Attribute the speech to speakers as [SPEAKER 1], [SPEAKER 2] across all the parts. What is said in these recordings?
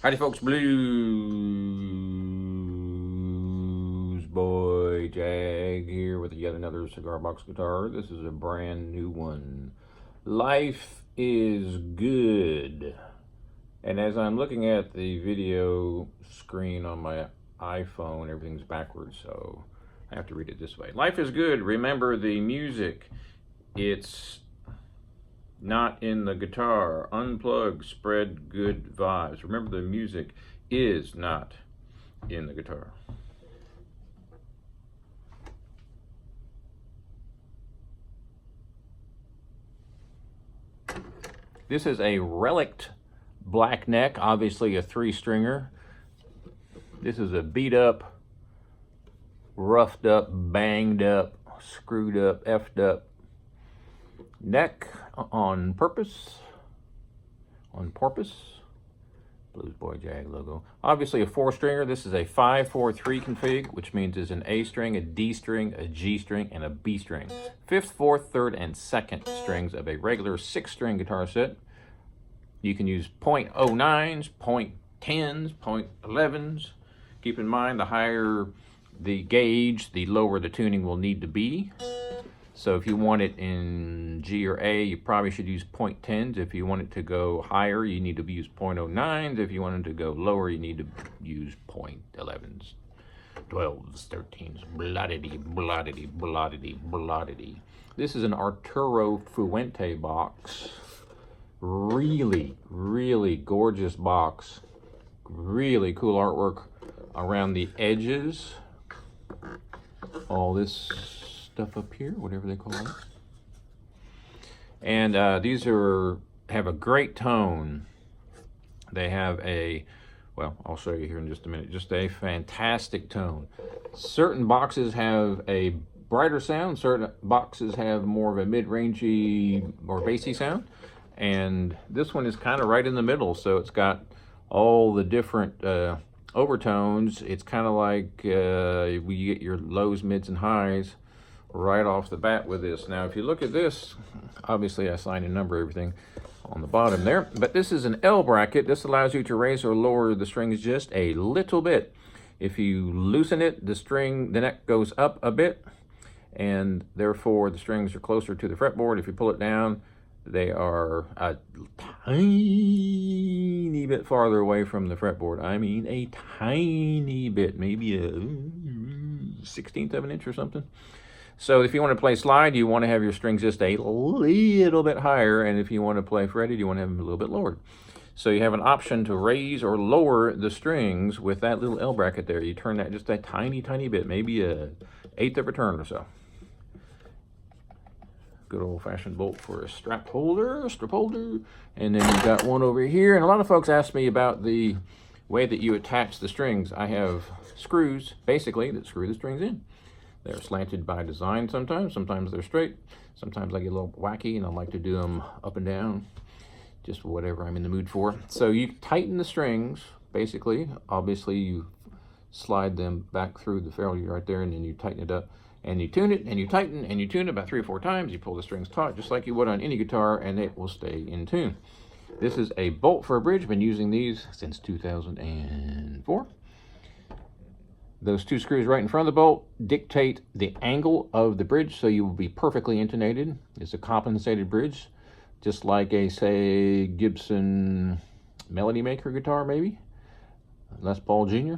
[SPEAKER 1] Howdy folks, Bluesboyjag here with yet another cigar box guitar. This is a brand new one. Life is good. And as I'm looking at the video screen on my iPhone, everything's backwards, so I have to read it this way. Life is good. Remember the music. It's not in the guitar. Unplug, spread good vibes. Remember, the music is not in the guitar. This is a relict black neck, obviously a 3-stringer. This is a beat up, roughed up, banged up, screwed up, effed up neck on purpose. Bluesboyjag logo. Obviously a 4-stringer. This is a 5-4-3 config, which means there's an A string, a D string, a G string, and a B string. 5th, 4th, 3rd, and 2nd strings of a regular 6-string guitar set. You can use .09s, .10s, .11s. Keep in mind, the higher the gauge, the lower the tuning will need to be. So if you want it in G or A, you probably should use .10s. If you want it to go higher, you need to use .09s. If you want it to go lower, you need to use .11s, 12s, 13s, bloddity. This is an Arturo Fuente box. Really, really gorgeous box. Really cool artwork around the edges. All this stuff up here, whatever they call it. And these have a great tone. They have a, well, I'll show you here in just a minute, just a fantastic tone. Certain boxes have a brighter sound, certain boxes have more of a mid-rangey or bassy sound, and this one is kind of right in the middle, so it's got all the different overtones. It's kind of like you get your lows, mids, and highs right off the bat with this. Now, if you look at this, obviously I signed and number everything on the bottom there, but this is an L bracket. This allows you to raise or lower the strings just a little bit. If you loosen it, the neck goes up a bit, and therefore the strings are closer to the fretboard. If you pull it down, they are a tiny bit farther away from the fretboard. I mean a tiny bit, maybe a 1/16 of an inch or something. So if you want to play slide, you want to have your strings just a little bit higher, and if you want to play fretted, you want to have them a little bit lowered. So you have an option to raise or lower the strings with that little L bracket there. You turn that just a tiny bit, maybe a 1/8 of a turn or so. Good old-fashioned bolt for a strap holder, and then you've got one over here. And a lot of folks ask me about the way that you attach the strings. I have screws, basically, that screw the strings in. They're slanted by design sometimes they're straight. Sometimes I get a little wacky and I like to do them up and down, just whatever I'm in the mood for. So you tighten the strings, basically. Obviously, you slide them back through the ferrule right there, and then you tighten it up. And you tune it, and you tighten, and you tune it about 3 or 4 times. You pull the strings taut, just like you would on any guitar, and it will stay in tune. This is a bolt for a bridge. Been using these since 2004. Those 2 screws right in front of the bolt dictate the angle of the bridge, so you will be perfectly intonated. It's a compensated bridge, just like a, say, Gibson Melody Maker guitar, maybe. Les Paul Jr.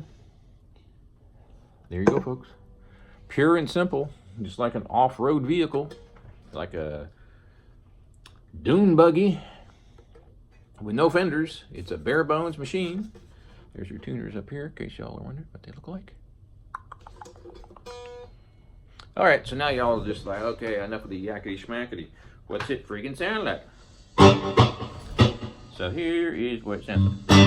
[SPEAKER 1] There you go, folks. Pure and simple, just like an off-road vehicle, like a dune buggy with no fenders. It's a bare bones machine. There's your tuners up here, in case y'all are wondering what they look like. All right, so now y'all are just like, okay, enough of the yakety schmackety. What's it freaking sound like? So here is what it sounds like.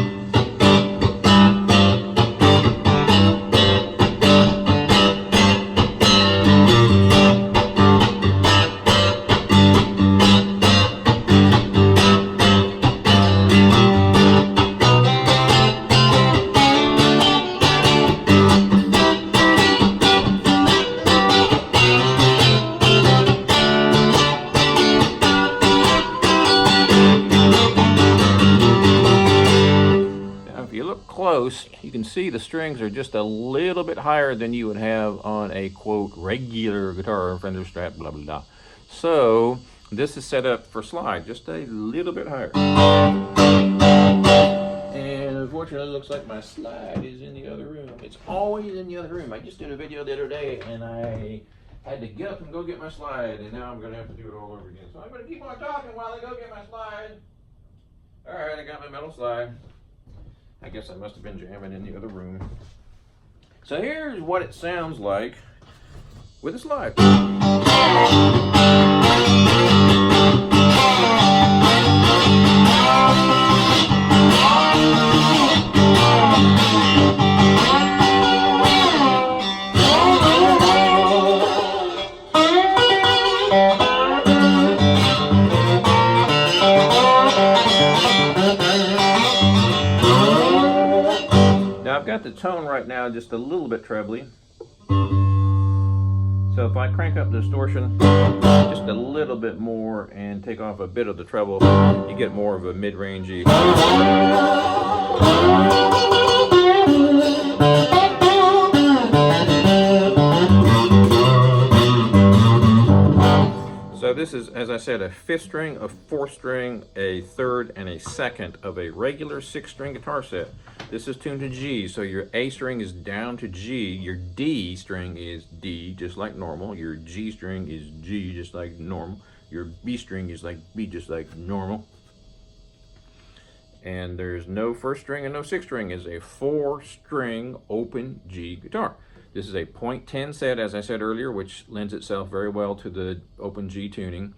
[SPEAKER 1] you look close, you can see the strings are just a little bit higher than you would have on a, quote, regular guitar, Fender Strat, blah, blah, blah. So this is set up for slide, just a little bit higher. And unfortunately, it looks like my slide is in the other room. It's always in the other room. I just did a video the other day, and I had to get up and go get my slide, and now I'm going to have to do it all over again. So I'm going to keep on talking while I go get my slide. All right, I got my metal slide. I guess I must have been jamming in the other room. So here's what it sounds like with a slide. I've got the tone right now just a little bit trebly. So if I crank up the distortion just a little bit more and take off a bit of the treble, you get more of a mid-rangey. So this is, as I said, a 5th string, a 4th string, a 3rd, and a 2nd of a regular 6-string guitar set. This is tuned to G, so your A string is down to G, your D string is D, just like normal, your G string is G, just like normal, your B string is like B, just like normal. And there's no 1st string and no 6th string. It's a 4-string open G guitar. This is a 0.10 set, as I said earlier, which lends itself very well to the open G tuning.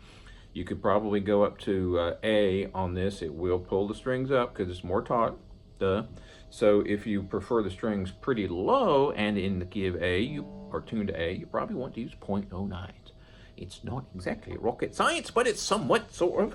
[SPEAKER 1] You could probably go up to A on this. It will pull the strings up because it's more taut. Duh. So if you prefer the strings pretty low and in the key of A, or tuned to A, you probably want to use 0.09. It's not exactly rocket science, but it's somewhat sort of.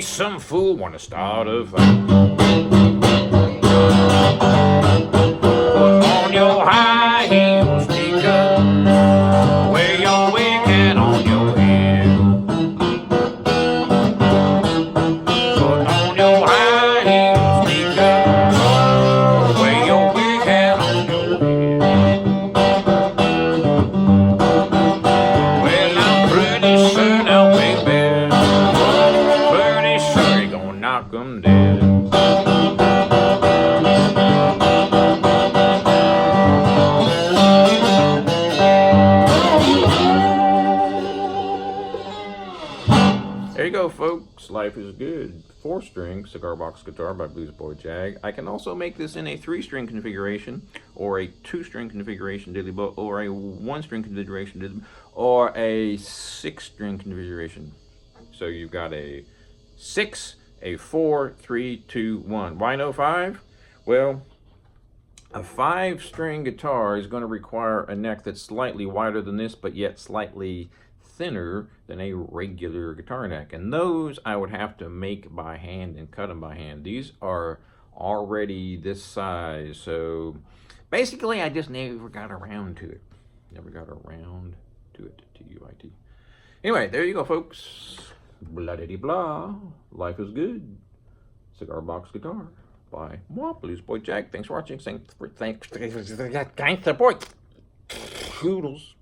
[SPEAKER 1] Some fool wanna start a fight. Put on your high heels, sneaker. Wear your wig hat on your head. Put on your high heels, sneaker. Wear your wig hat on your head. Well, I'm pretty sure now, baby. Knock 'em dead. There you go, folks. Life is good. 4-string cigar box guitar by Bluesboyjag. I can also make this in a 3-string configuration, or a 2-string configuration, diddleybow, or a 1-string configuration, diddleybow, or a 6-string configuration. So you've got a 6, a 4, 3, 2, 1. Why no 5? Well, a 5-string guitar is going to require a neck that's slightly wider than this, but yet slightly thinner than a regular guitar neck. And those I would have to make by hand and cut them by hand. These are already this size, so basically I just never got around to it. Never got around to it, T-U-I-T. Anyway, there you go, folks. Blah-diddy-blah. Life is good. Cigar box guitar by Bluesboyjag. Thanks for watching. Thanks for support. Toodles.